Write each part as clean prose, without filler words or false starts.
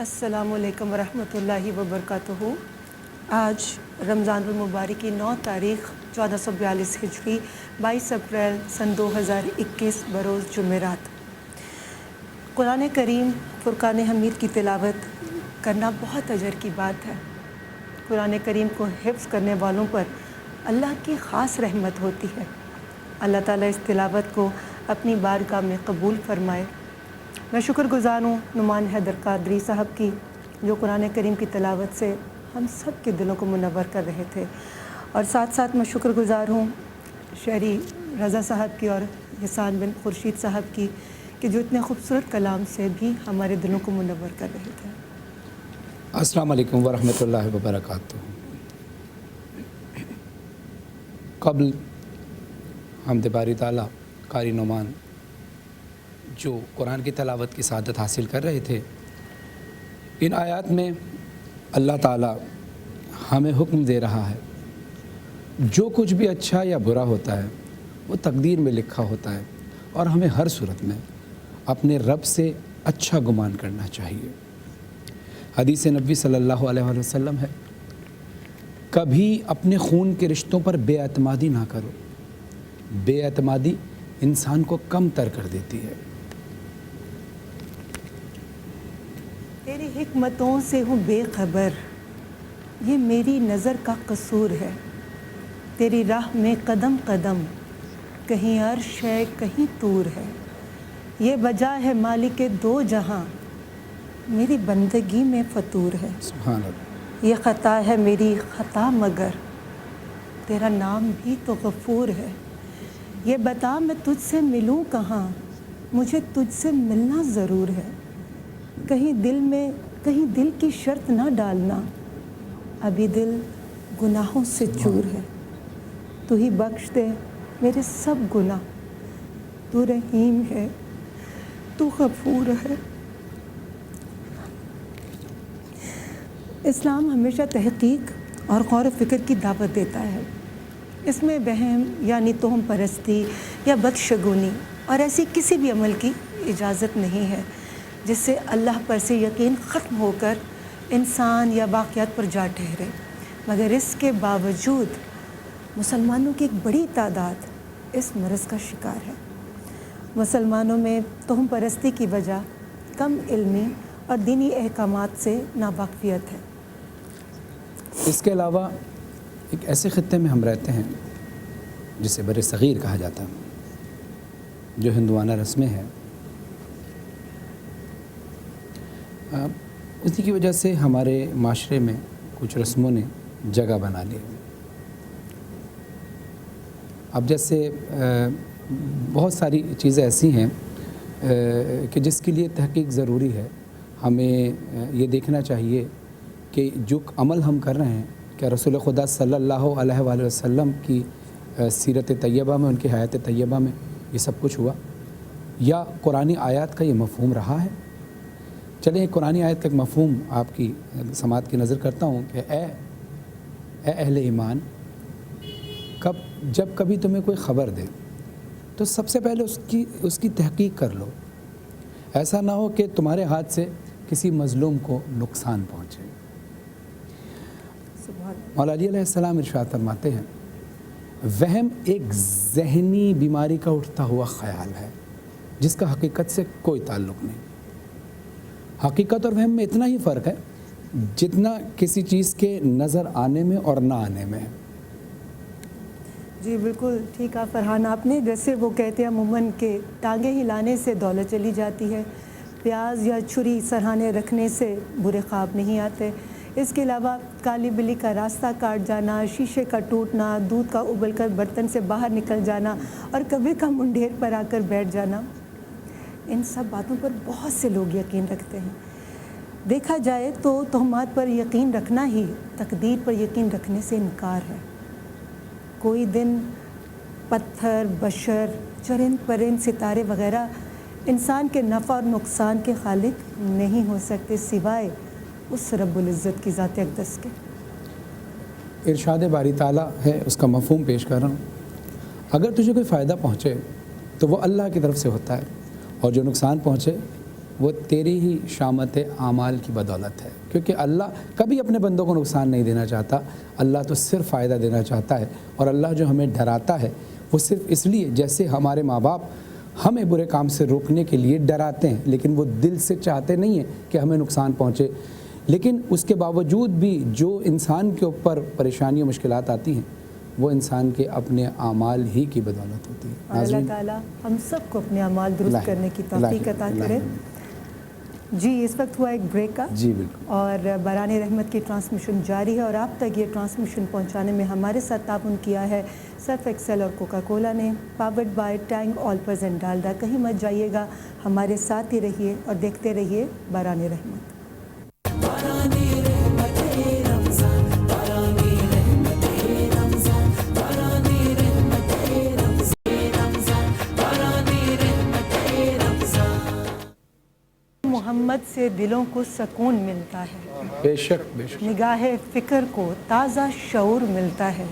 السلام علیکم ورحمۃ اللہ وبرکاتہ۔ آج رمضان المبارک کی 9 تاریخ 1442 ہجری 22 اپریل سن 2021 بروز جمعرات۔ قرآن کریم فرقان حمید کی تلاوت کرنا بہت اجر کی بات ہے۔ قرآن کریم کو حفظ کرنے والوں پر اللہ کی خاص رحمت ہوتی ہے۔ اللہ تعالیٰ اس تلاوت کو اپنی بارگاہ میں قبول فرمائے۔ میں شکر گزار ہوں نعمان حیدر قادری صاحب کی، جو قرآن کریم کی تلاوت سے ہم سب کے دلوں کو منور کر رہے تھے، اور ساتھ ساتھ میں شکر گزار ہوں شہری رضا صاحب کی اور حسان بن خورشید صاحب کی، کہ جو اتنے خوبصورت کلام سے بھی ہمارے دلوں کو منور کر رہے تھے۔ السلام علیکم ورحمۃ اللہ وبرکاتہ۔ قبل حمد باری تعالیٰ قاری نعمان جو قرآن کی تلاوت کی سعادت حاصل کر رہے تھے، ان آیات میں اللہ تعالیٰ ہمیں حکم دے رہا ہے جو کچھ بھی اچھا یا برا ہوتا ہے وہ تقدیر میں لکھا ہوتا ہے، اور ہمیں ہر صورت میں اپنے رب سے اچھا گمان کرنا چاہیے۔ حدیث نبوی صلی اللہ علیہ وآلہ وسلم ہے، کبھی اپنے خون کے رشتوں پر بے اعتمادی نہ کرو، بے اعتمادی انسان کو کم تر کر دیتی ہے۔ تیری حکمتوں سے ہوں بے خبر، یہ میری نظر کا قصور ہے۔ تیری راہ میں قدم قدم، کہیں عرش ہے کہیں طور ہے۔ یہ وجہ ہے مالک دو جہاں، میری بندگی میں فطور ہے۔ سبحان اللہ۔ یہ خطا ہے میری خطا مگر، تیرا نام بھی تو غفور ہے۔ یہ بتا میں تجھ سے ملوں کہاں، مجھے تجھ سے ملنا ضرور ہے۔ کہیں دل کی شرط نہ ڈالنا، ابھی دل گناہوں سے چور ہے۔ تو ہی بخش دے میرے سب گناہ، تو رحیم ہے تو غفور ہے۔ اسلام ہمیشہ تحقیق اور غور و فکر کی دعوت دیتا ہے۔ اس میں وہم یعنی توہم پرستی یا بدشگونی اور ایسی کسی بھی عمل کی اجازت نہیں ہے جس سے اللہ پر سے یقین ختم ہو کر انسان یا واقعات پر جا ٹھہرے، مگر اس کے باوجود مسلمانوں کی ایک بڑی تعداد اس مرض کا شکار ہے۔ مسلمانوں میں توہم پرستی کی وجہ کم علمی اور دینی احکامات سے ناواقفیت ہے۔ اس کے علاوہ ایک ایسے خطے میں ہم رہتے ہیں جسے بر صغیر کہا جاتا ہے، جو ہندوانہ رسمیں ہیں، اسی کی وجہ سے ہمارے معاشرے میں کچھ رسموں نے جگہ بنا لی۔ اب جیسے بہت ساری چیزیں ایسی ہیں کہ جس کے لیے تحقیق ضروری ہے۔ ہمیں یہ دیکھنا چاہیے کہ جو عمل ہم کر رہے ہیں، کہ رسول خدا صلی اللہ علیہ وآلہ وسلم کی سیرت طیبہ میں، ان کی حیات طیبہ میں یہ سب کچھ ہوا، یا قرآنی آیات کا یہ مفہوم رہا ہے۔ چلیں قرآنی آیت کا ایک مفہوم آپ کی سماعت کی نظر کرتا ہوں کہ اے اہل ایمان، جب کبھی تمہیں کوئی خبر دے تو سب سے پہلے اس کی تحقیق کر لو، ایسا نہ ہو کہ تمہارے ہاتھ سے کسی مظلوم کو نقصان پہنچے۔ مولا علی علیہ السلام ارشاد فرماتے ہیں، وہم ایک ذہنی بیماری کا اٹھتا ہوا خیال ہے جس کا حقیقت سے کوئی تعلق نہیں۔ حقیقت اور وہم میں اتنا ہی فرق ہے جتنا کسی چیز کے نظر آنے میں اور نہ آنے میں ہے۔ جی بالکل ٹھیک کہا فرحان آپ نے۔ جیسے وہ کہتے ہیں عموماً کہ ٹانگیں ہلانے سے دولت چلی جاتی ہے، پیاز یا چھری سرہانے رکھنے سے برے خواب نہیں آتے۔ اس کے علاوہ کالی بلی کا راستہ کاٹ جانا، شیشے کا ٹوٹنا، دودھ کا ابل کر برتن سے باہر نکل جانا اور کبھی کا منڈھیر پر آ کر بیٹھ جانا، ان سب باتوں پر بہت سے لوگ یقین رکھتے ہیں۔ دیکھا جائے تو تہمات پر یقین رکھنا ہی تقدیر پر یقین رکھنے سے انکار ہے۔ کوئی دن پتھر، بشر، چرند پرند، ستارے وغیرہ انسان کے نفع اور نقصان کے خالق نہیں ہو سکتے سوائے اس رب العزت کی ذات اقدس کے۔ ارشاد باری تعالیٰ ہے، اس کا مفہوم پیش کر رہا ہوں۔ اگر تجھے کوئی فائدہ پہنچے تو وہ اللہ کی طرف سے ہوتا ہے، اور جو نقصان پہنچے वो तेरी ही शामत आमाल की बदौलत है, क्योंकि अल्लाह कभी अपने बंदों को नुकसान नहीं देना चाहता। अल्लाह तो सिर्फ फ़ायदा देना चाहता है। और अल्लाह जो हमें डराता है वो सिर्फ इसलिए, जैसे हमारे माँ बाप हमें बुरे काम से रोकने के लिए डराते हैं, लेकिन वो दिल से चाहते नहीं हैं कि हमें नुकसान पहुँचे, लेकिन उसके बावजूद भी जो इंसान के ऊपर परेशानी मुश्किलात आती हैं वो इंसान के अपने आमाल ही की बदौलत होती है। और अल्लाह ताला हम सबको अपने अमाल दुरुस्त करने की तौफीक अता करे। जी, इस वक्त हुआ एक ब्रेक का जी बिल्कुल। और बरानी रहमत की ट्रांसमिशन जारी है और आप तक ये ट्रांसमिशन पहुंचाने में हमारे साथ ताउन किया है सर्फ एक्सेल और कोका कोला ने, powered by Tang Olpers and Dalda. कहीं मत जाइएगा, हमारे साथ ही रहिए और देखते रहिए बरानी रहमत। मोहम्मद से दिलों को सुकून मिलता है, बेशक बेशक। निगाह फ़िक्र को ताज़ा शऊर मिलता है।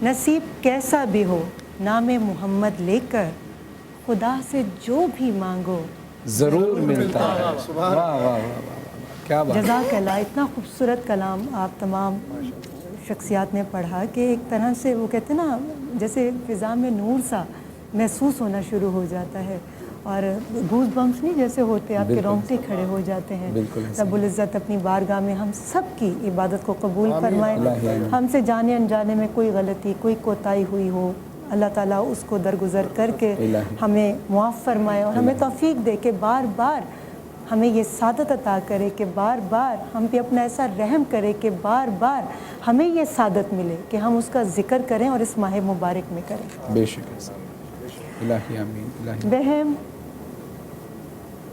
नसीब कैसा भी हो नाम मोहम्मद लेकर खुदा से जो भी मांगो ज़रूर मिलता है। वाह वाह वाह वाह, क्या बात। जज़ाकल्लाह। इतना खूबसूरत कलाम आप तमाम शख्सियात ने पढ़ा कि एक तरह से वो कहते हैं ना, जैसे फ़िज़ा में नूर सा महसूस होना शुरू हो जाता है और गूज़ बम्स नहीं जैसे होते, आपके रोंगटे खड़े हो जाते हैं। रब्बुल इज़्ज़त अपनी बारगाह में हम सब की इबादत को कबूल फरमाए। हमसे जाने अनजाने में कोई गलती, कोई कोताही हुई हो, अल्लाह ताला उसको दरगुज़र करके हमें मुआफ़ फरमाए और हमें तौफ़ीक दे के बार बार हमें ये सादत अता करे कि बार बार हम पे अपना ऐसा रहम करे कि बार बार हमें ये सादत मिले कि हम उसका ज़िक्र करें और इस माह मुबारक में करें। बेशक इलाही आमीन इलाही। बहम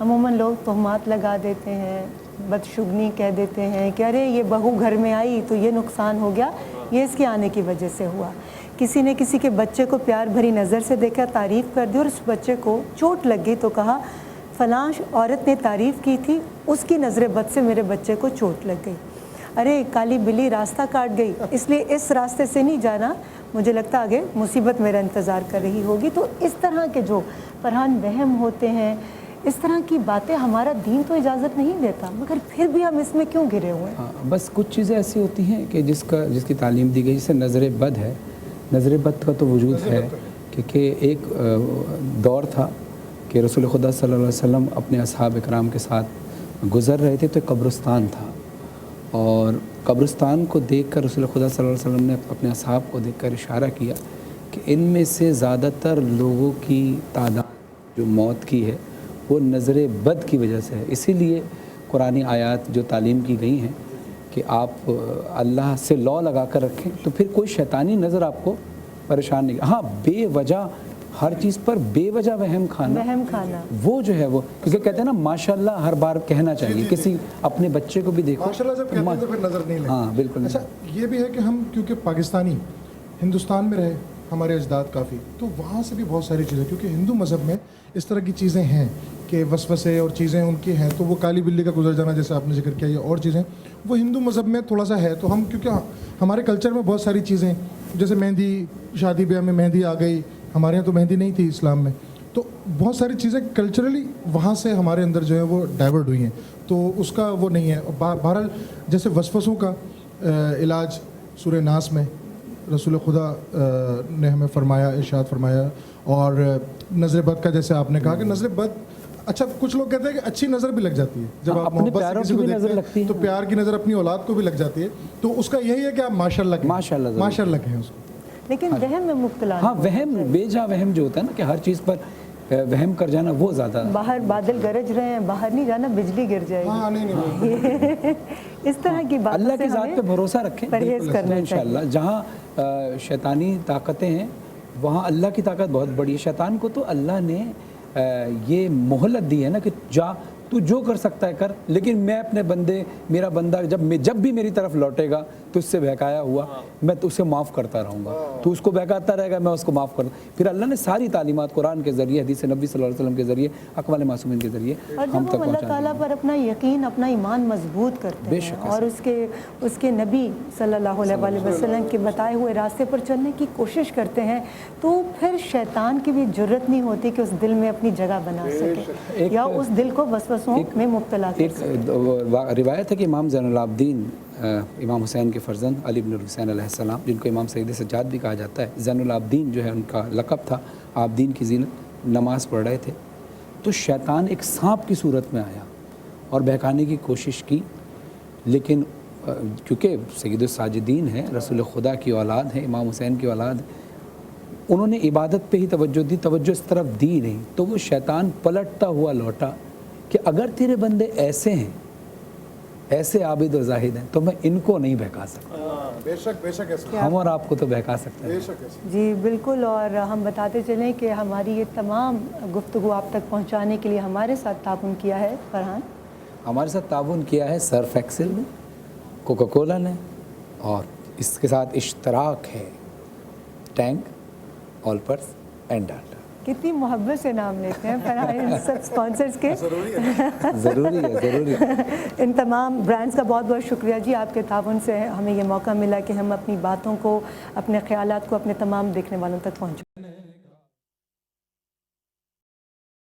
अमूमन लोग तोहमात लगा देते हैं, बदशुगनी कह देते हैं कि अरे ये बहू घर में आई तो ये नुकसान हो गया, ये इसके आने की वजह से हुआ। किसी ने किसी के बच्चे को प्यार भरी नज़र से देखा, तारीफ़ कर दी और उस बच्चे को चोट लग गई तो कहा फ़लाँ औरत ने तारीफ़ की थी, उसकी नज़र बद से मेरे बच्चे को चोट लग गई। अरे काली बिल्ली रास्ता काट गई, इसलिए इस रास्ते से नहीं जाना, मुझे लगता आगे मुसीबत मेरा इंतज़ार कर रही होगी। तो इस तरह के जो फरहान वहम होते हैं, इस तरह की बातें हमारा दीन तो इजाज़त नहीं देता, मगर फिर भी हम इसमें क्यों घिरे हुए हैं? हाँ, बस कुछ चीज़ें ऐसी होती हैं कि जिसकी तालीम दी गई, जैसे नज़र बद है। नज़र बद का तो वजूद है क्योंकि एक दौर था कि रसूल खुदा सल्लल्लाहु अलैहि वसल्लम अपने असहाब इकराम के साथ गुज़र रहे थे, तो कब्रिस्तान था और कब्रिस्तान को देखकर रसूल खुदा सल्लल्लाहु अलैहि वसल्लम ने अपने असहाब को देखकर इशारा किया कि इनमें से ज़्यादातर लोगों की तादाद जो मौत की है वो नज़र बद की वजह से है। इसीलिए कुरानी आयात जो तालीम की गई हैं कि आप अल्लाह से लौ लगा कर रखें, तो फिर कोई शैतानी नज़र आपको परेशान नहीं। हाँ, बेवजह हर चीज़ पर बेवजह वहम खाना वो जो है वो, क्योंकि कहते हैं ना माशाल्लाह हर बार कहना चाहिए। किसी अपने बच्चे को भी देखो माशाल्लाह जब कहते हैं तो फिर नज़र नहीं लगती। हाँ बिल्कुल। अच्छा, ये भी है कि हम क्योंकि पाकिस्तानी हिंदुस्तान में रहे, हमारे अजदाद काफ़ी, तो वहाँ से भी बहुत सारी चीज़ें, क्योंकि हिंदू मज़हब में इस तरह की चीज़ें हैं कि वसवसे और चीज़ें उनकी हैं, तो वो काली बिल्ली का गुजर जाना जैसे आपने जिक्र किया, ये और चीज़ें वो हिंदू मज़हब में थोड़ा सा है। तो हम क्योंकि हमारे कल्चर में बहुत सारी चीज़ें, जैसे मेहंदी, शादी ब्याह में मेहंदी आ गई, हमारे यहाँ तो मेहंदी नहीं थी इस्लाम में, तो बहुत सारी चीज़ें कल्चरली वहाँ से हमारे अंदर जो है वो डाइवर्ट हुई हैं, तो उसका वो नहीं है। बहरहाल जैसे वसवसों का इलाज सूरह नास में रसूल खुदा ने हमें फरमाया, इरशाद फरमाया। और नज़र बद का जैसे आपने कहा कि नज़र बद, अच्छा कुछ लोग कहते हैं कि अच्छी नज़र भी लग जाती है जब आप मोहब्बत से किसी को देखते हैं, तो प्यार की नज़र अपनी औलाद को भी लग जाती है। तो उसका यही है कि आप माशाल्लाह कहें उसको। लेकिन वहम में मुब्तला, हाँ वहम, बेजा वहम जो होता है ना कि हर चीज़ पर वहम कर जाना, वो ज़्यादा। बाहर बादल गरज रहे हैं, बाहर नहीं जाना, बिजली गिर जाएगी। हाँ, नहीं इस तरह की बातों अल्लाह की ज़ात पे भरोसा रखें, परहेज़ करना इंशाअल्लाह। जहाँ शैतानी ताकतें हैं वहाँ अल्लाह की ताकत बहुत बड़ी है। शैतान को तो अल्लाह ने ये मोहलत दी है ना कि जा तू जो कर सकता है कर, लेकिन मैं अपने बंदे, मेरा बंदा जब भी मेरी तरफ लौटेगा तो उससे बहकाया हुआ मैं तो उसे माफ़ करता रहूँगा, तो उसको बहकाता रहेगा, मैं उसको माफ़ कर। फिर अल्लाह ने सारी तालीमात कुरान के ज़रिए, हदीस नबी सल्लल्लाहु अलैहि वसल्लम के ज़रिए, अक़वाल मासूमीन के ज़रिए हम तक अल्लाह ताला पर अपना यकीन, अपना ईमान मजबूत करते हैं और उसके नबी सल्लल्लाहु अलैहि वसल्लम के बताए हुए रास्ते पर चलने की कोशिश करते हैं, तो फिर शैतान की भी जुर्रत नहीं होती कि उस दिल में अपनी जगह बना सके या उस दिल को वसवसा वसवसों में मुब्तला कर एक रिवायत है कि इमाम ज़ैनुल आबिदीन इमाम हुसैन के फ़र्जंद अली इब्न हुसैन अलैहिस्सलाम, जिनको इमाम सईद सज्जाद भी कहा जाता है, ज़ैनुल आबिदीन जो है उनका लक़ब था, आबिदीन की ज़ीनत, नमाज़ पढ़ रहे थे तो शैतान एक सांप की सूरत में आया और बहकाने की कोशिश की, लेकिन क्योंकि सैयद साजिदीन है, रसूल खुदा की औलाद है, इमाम हुसैन की औलाद है, उन्होंने इबादत पे ही तवज्जो दी, तवज्जो इस तरफ दी नहीं, तो वो शैतान पलटता हुआ लौटा कि अगर तेरे बंदे ऐसे हैं, ऐसे आबिद और जाहिद हैं, तो मैं इनको नहीं बहका सकता। बेशक बेशक ऐसा, हम और आपको तो बहका सकते हैं। बेशक ऐसा। जी बिल्कुल। और हम बताते चलें कि हमारी ये तमाम गुफ्तगू आप तक पहुंचाने के लिए हमारे साथ ताउन किया है फरहान। हमारे साथ ताउन किया है सर्फ एक्सेल ने, कोका कोला ने, और इसके साथ इश्तराक है टैंक, ऑलपर्स एंड डाटा। कितनी मोहब्बत से नाम लेते हैं फरहान इन सब स्पॉन्सर्स के। ज़रूरी है। इन तमाम ब्रांड्स का बहुत बहुत शुक्रिया जी, आपके ताउन से हमें ये मौका मिला कि हम अपनी बातों को, अपने ख़यालात को अपने तमाम देखने वालों तक पहुँचाएं।